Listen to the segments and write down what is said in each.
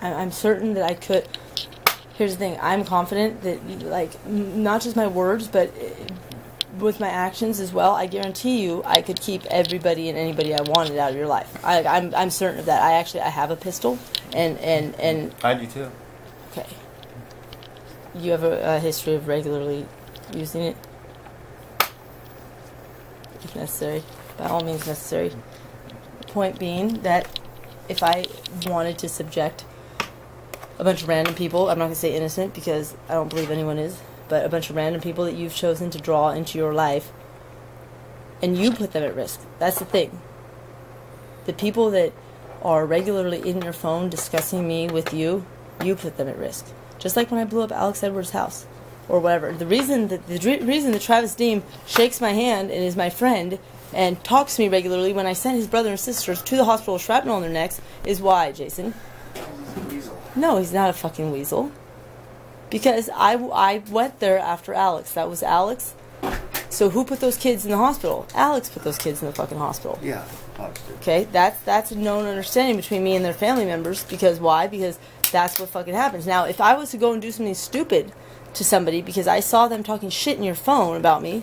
I'm certain that I could. Here's the thing. I'm confident that, like, not just my words, but with my actions as well, I guarantee you I could keep everybody and anybody I wanted out of your life. I'm certain of that. I have a pistol, and I do too. okay. You have a history of regularly using it, if necessary. By all means necessary. Point being that if I wanted to subject a bunch of random people, I'm not going to say innocent because I don't believe anyone is, but a bunch of random people that you've chosen to draw into your life, and you put them at risk. That's the thing. The people that are regularly in your phone discussing me with you, you put them at risk. Just like when I blew up Alex Edwards' house, or whatever. The reason that Travis Deem shakes my hand and is my friend and talks to me regularly when I sent his brother and sisters to the hospital with shrapnel on their necks is why, Jason. He's a weasel. No, he's not a fucking weasel. Because I went there after Alex. That was Alex. So who put those kids in the hospital? Alex put those kids in the fucking hospital. Yeah, Alex did. Okay, that's a known understanding between me and their family members. Because why? Because that's what fucking happens. Now, if I was to go and do something stupid to somebody because I saw them talking shit in your phone about me,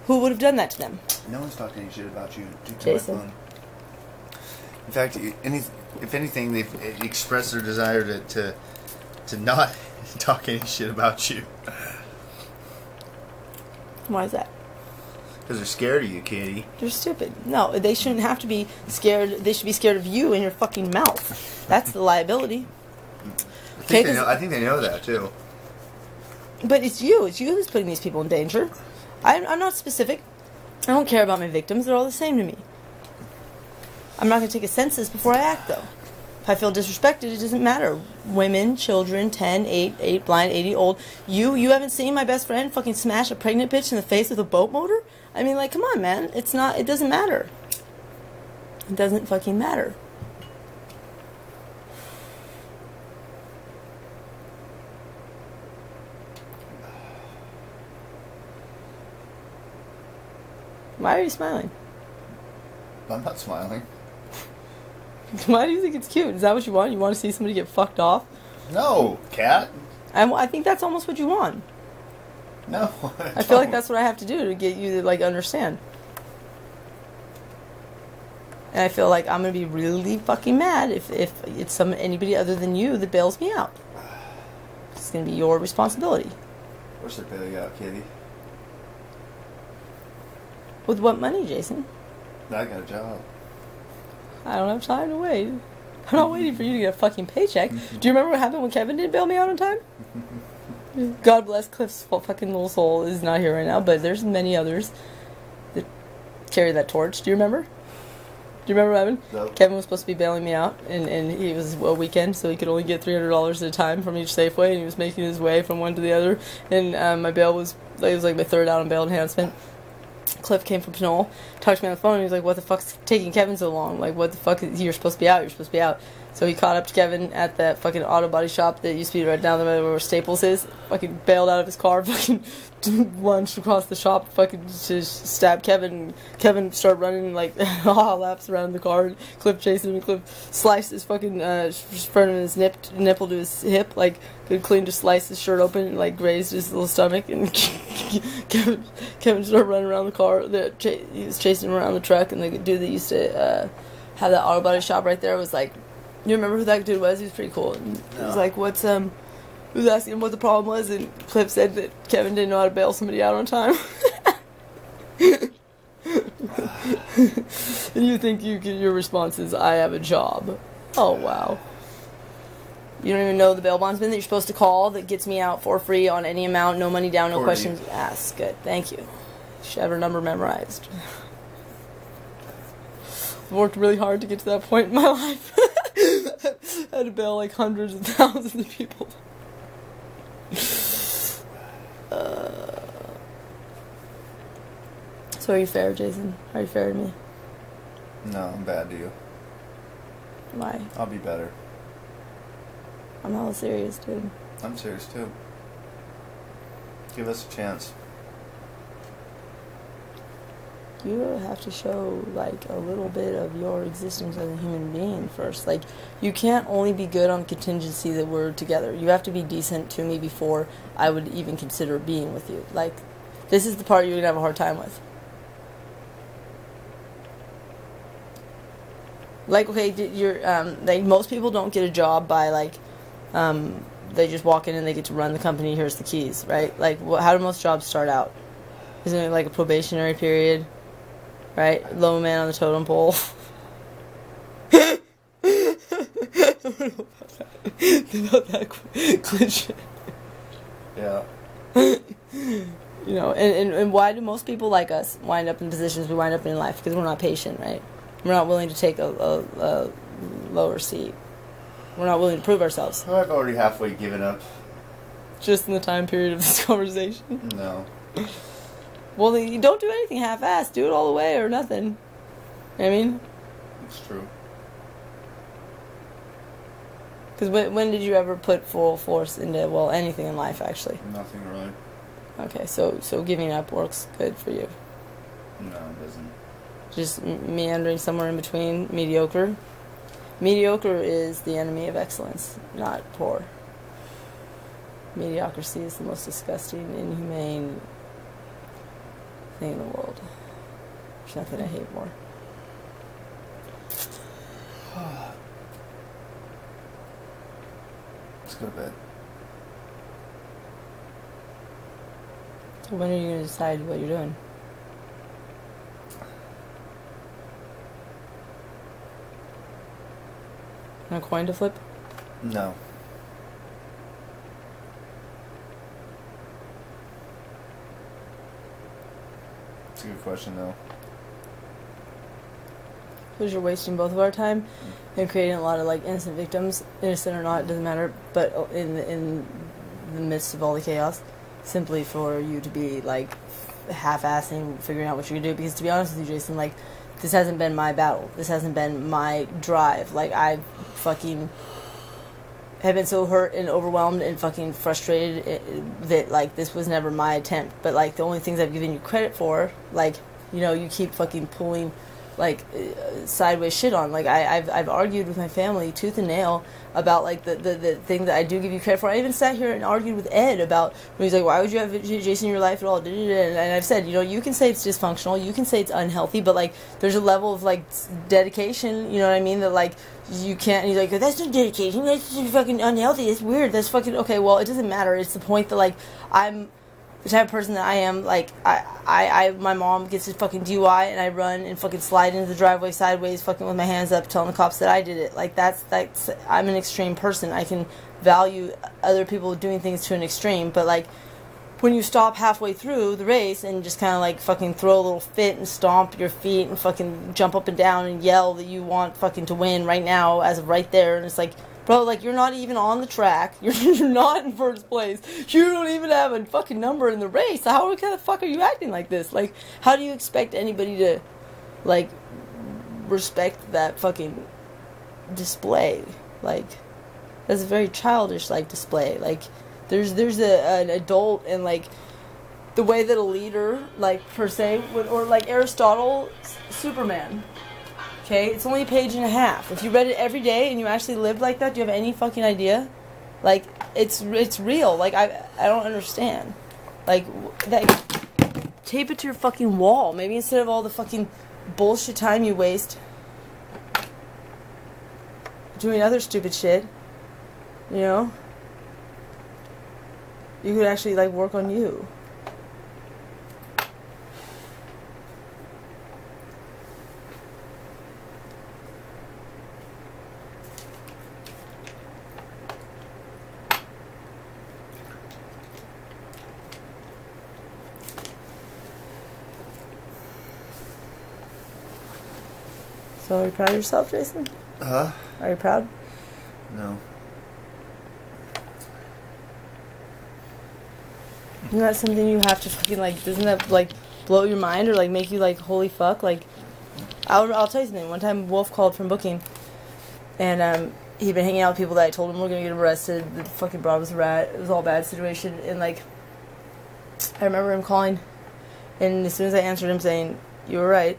who would have done that to them? No one's talking any shit about you. Jason. In fact, if anything, they've expressed their desire to not talk any shit about you. Why is that? Because they're scared of you, kitty. They're stupid. No, they shouldn't have to be scared. They should be scared of you and your fucking mouth. That's the liability. I think they know that, too. But it's you. It's you who's putting these people in danger. I'm not specific. I don't care about my victims. They're all the same to me. I'm not going to take a census before I act, though. If I feel disrespected, it doesn't matter. Women, children, 10, 8 blind, 80 old. You haven't seen my best friend fucking smash a pregnant bitch in the face with a boat motor? I mean, like, come on, man. It doesn't matter. It doesn't fucking matter. Why are you smiling? I'm not smiling. Why do you think it's cute? Is that what you want? You want to see somebody get fucked off? No, cat. I think that's almost what you want. No. I feel like that's what I have to do to get you to, like, understand. And I feel like I'm going to be really fucking mad if it's anybody other than you that bails me out. It's going to be your responsibility. Where's the bail you out, kitty? With what money, Jason? I got a job. I don't have time to wait. I'm not waiting for you to get a fucking paycheck. Do you remember what happened when Kevin didn't bail me out on time? God bless Cliff's fucking little soul is not here right now, but there's many others that carry that torch. Do you remember? Do you remember what happened? No. Kevin was supposed to be bailing me out, and he was a weekend, so he could only get $300 at a time from each Safeway, and he was making his way from one to the other, and my bail was like my third out on bail enhancement. Cliff came from Pinole, talked to me on the phone, and he was like, what the fuck's taking Kevin so long? Like, what the fuck? You're supposed to be out. You're supposed to be out. So he caught up to Kevin at that fucking auto body shop that used to be right down the road where Staples is. Fucking bailed out of his car, fucking lunged across the shop, fucking just stabbed Kevin. Kevin started running like laps around the car. And Cliff chased him, and Cliff sliced his fucking front of his nipple to his hip, like good clean, just sliced his shirt open and like grazed his little stomach. And Kevin started running around the car. He was chasing him around the truck, and the dude that used to have that auto body shop right there was like, you remember who that dude was? He was pretty cool. And he was like, who's asking him what the problem was, and Cliff said that Kevin didn't know how to bail somebody out on time. And you think your response is, I have a job. Oh, wow. You don't even know the bail bondsman that you're supposed to call that gets me out for free on any amount, no money down, no questions asked. Good, thank you. You should have her number memorized. I've worked really hard to get to that point in my life. I had to bail like hundreds of thousands of people. So are you fair, Jason? Are you fair to me? No, I'm bad to you. Why? I'll be better. I'm hella serious, dude. I'm serious too. Give us a chance. you have to show like a little bit of your existence as a human being first. Like, you can't only be good on contingency that we're together. You have to be decent to me before I would even consider being with you. Like, this is the part you're gonna have a hard time with. Like, okay, you're like, most people don't get a job by like they just walk in and they get to run the company. Here's the keys, right? Like, how do most jobs start out? Isn't it like a probationary period? Right? Low man on the totem pole. I don't know about that cliche. Yeah. You know, and why do most people like us wind up in positions we wind up in life? Because we're not patient, right? We're not willing to take a lower seat. We're not willing to prove ourselves. Well, I've already halfway given up. Just in the time period of this conversation? No. Well, then you don't do anything half-assed. Do it all the way or nothing. You know what I mean? It's true. Because when did you ever put full force into, well, anything in life, actually? Nothing really. Okay, so giving up works good for you. No, it doesn't. Just meandering somewhere in between. Mediocre. Mediocre is the enemy of excellence, not poor. Mediocrity is the most disgusting, inhumane thing in the world. There's nothing I hate more. Let's go to bed. So when are you going to decide what you're doing? A coin to flip? No. It's a good question, though. Because you're wasting both of our time and creating a lot of like innocent victims, innocent or not, it doesn't matter. But in the midst of all the chaos, simply for you to be like half-assing, figuring out what you're gonna do. Because to be honest with you, Jason, like, this hasn't been my battle. This hasn't been my drive. Like, I fucking have been so hurt and overwhelmed and fucking frustrated that, like, this was never my attempt. But, like, the only things I've given you credit for, like, you know, you keep fucking pulling, like, sideways shit on. Like, I've argued with my family tooth and nail about, like, the thing that I do give you credit for. I even sat here and argued with Ed about, when he's like, why would you have Jason in your life at all? And I've said, you know, you can say it's dysfunctional, you can say it's unhealthy, but, like, there's a level of, like, dedication, you know what I mean, that, like, you can't, and he's like, that's not dedication, that's just fucking unhealthy, it's weird, that's fucking, okay, well, it doesn't matter. It's the point that, like, I'm the type of person that I am. Like, my mom gets a fucking DUI and I run and fucking slide into the driveway sideways, fucking with my hands up, telling the cops that I did it. Like, that's I'm an extreme person. I can value other people doing things to an extreme, but, like, when you stop halfway through the race and just kind of, like, fucking throw a little fit and stomp your feet and fucking jump up and down and yell that you want fucking to win right now as of right there, and it's like, bro, like, you're not even on the track. You're not in first place. You don't even have a fucking number in the race. How the fuck are you acting like this? Like, how do you expect anybody to, like, respect that fucking display? Like, that's a very childish, like, display. Like, there's an adult and, like, the way that a leader, like, per se, would, or, like, Aristotle's Superman. Okay, it's only a page and a half. If you read it every day and you actually lived like that, do you have any fucking idea? Like, it's real. Like, I don't understand. Like, tape it to your fucking wall. Maybe instead of all the fucking bullshit time you waste doing other stupid shit, you know, you could actually, like, work on you. So, are you proud of yourself, Jason? Huh? Are you proud? No. Isn't that something you have to fucking, like, doesn't that, like, blow your mind or, like, make you, like, holy fuck? Like, I'll tell you something. One time, Wolf called from booking, and, he'd been hanging out with people that I told him were gonna get arrested. The fucking broad was a rat. It was all a bad situation, and, like, I remember him calling, and as soon as I answered him saying, You were right.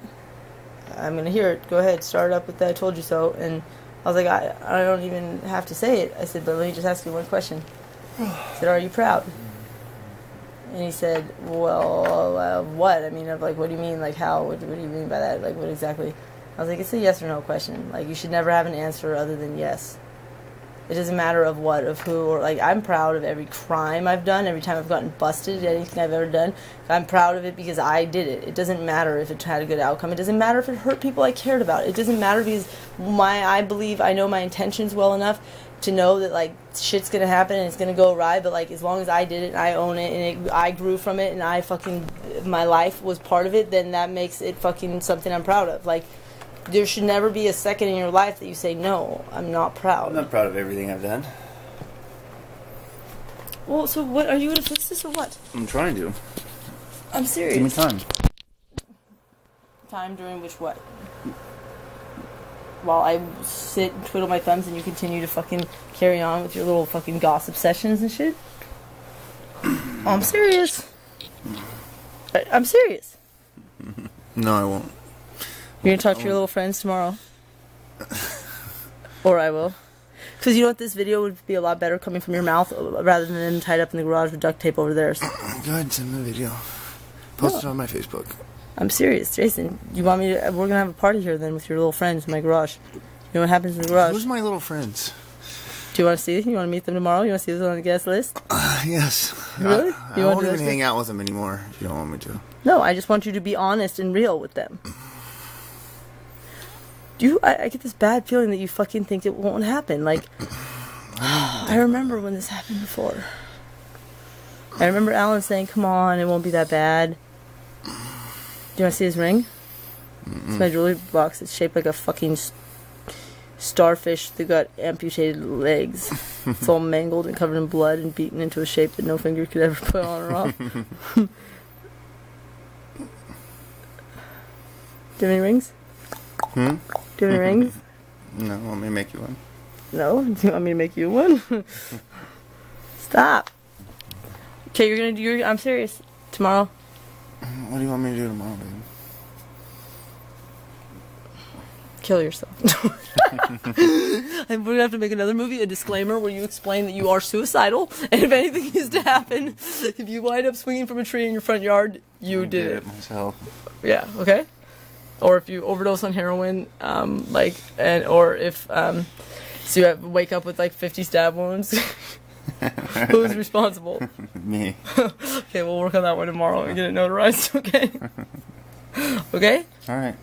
I'm gonna hear it. Go ahead, start up with that. I told you so. And I was like, I don't even have to say it. I said, but let me just ask you one question. I said, are you proud? And he said, well, what? I mean, like, what do you mean? Like, how? What do you mean by that? Like, what exactly? I was like, it's a yes or no question. Like, you should never have an answer other than yes. It doesn't matter of what, of who, or, like, I'm proud of every crime I've done, every time I've gotten busted, anything I've ever done. I'm proud of it because I did it. It doesn't matter if it had a good outcome. It doesn't matter if it hurt people I cared about. It doesn't matter because I believe I know my intentions well enough to know that, like, shit's gonna happen and it's gonna go awry, but, like, as long as I did it and I own it and I grew from it and my life was part of it, then that makes it fucking something I'm proud of. Like, there should never be a second in your life that you say, no, I'm not proud. I'm not proud of everything I've done. Well, so what, are you going to fix this or what? I'm trying to. I'm serious. Give me time. Time during which what? While I sit and twiddle my thumbs and you continue to fucking carry on with your little fucking gossip sessions and shit? Oh, I'm serious. I'm serious. No, I won't. You're going to talk to your little friends tomorrow? Or I will. Because you know what? This video would be a lot better coming from your mouth rather than them tied up in the garage with duct tape over theirs. Go ahead, send me the video. Post it on my Facebook. I'm serious. Jason, you want me to... We're going to have a party here then with your little friends in my garage. You know what happens in the garage? Who's my little friends? Do you want to see? You want to meet them tomorrow? You want to see them on the guest list? Yes. Really? I won't even hang out with them anymore if you don't want me to. No, I just want you to be honest and real with them. I get this bad feeling that you fucking think it won't happen. Like, I remember when this happened before. I remember Alan saying, come on, it won't be that bad. Do you want to see his ring? It's my jewelry box. It's shaped like a fucking starfish that got amputated legs. It's all mangled and covered in blood and beaten into a shape that no finger could ever put on or off. Do you have any rings? Do you have any rings? No, want me to make you one? No? Do you want me to make you one? Stop. Okay, you're gonna do I'm serious. Tomorrow. What do you want me to do tomorrow, babe? Kill yourself. And we're gonna have to make another movie, a disclaimer where you explain that you are suicidal, and if anything is to happen, if you wind up swinging from a tree in your front yard, you did it myself. Yeah. Okay. Or if you overdose on heroin, or if so you wake up with like 50 stab wounds. Who's responsible? Me. Okay, we'll work on that one tomorrow and get it notarized. Okay. Okay. All right.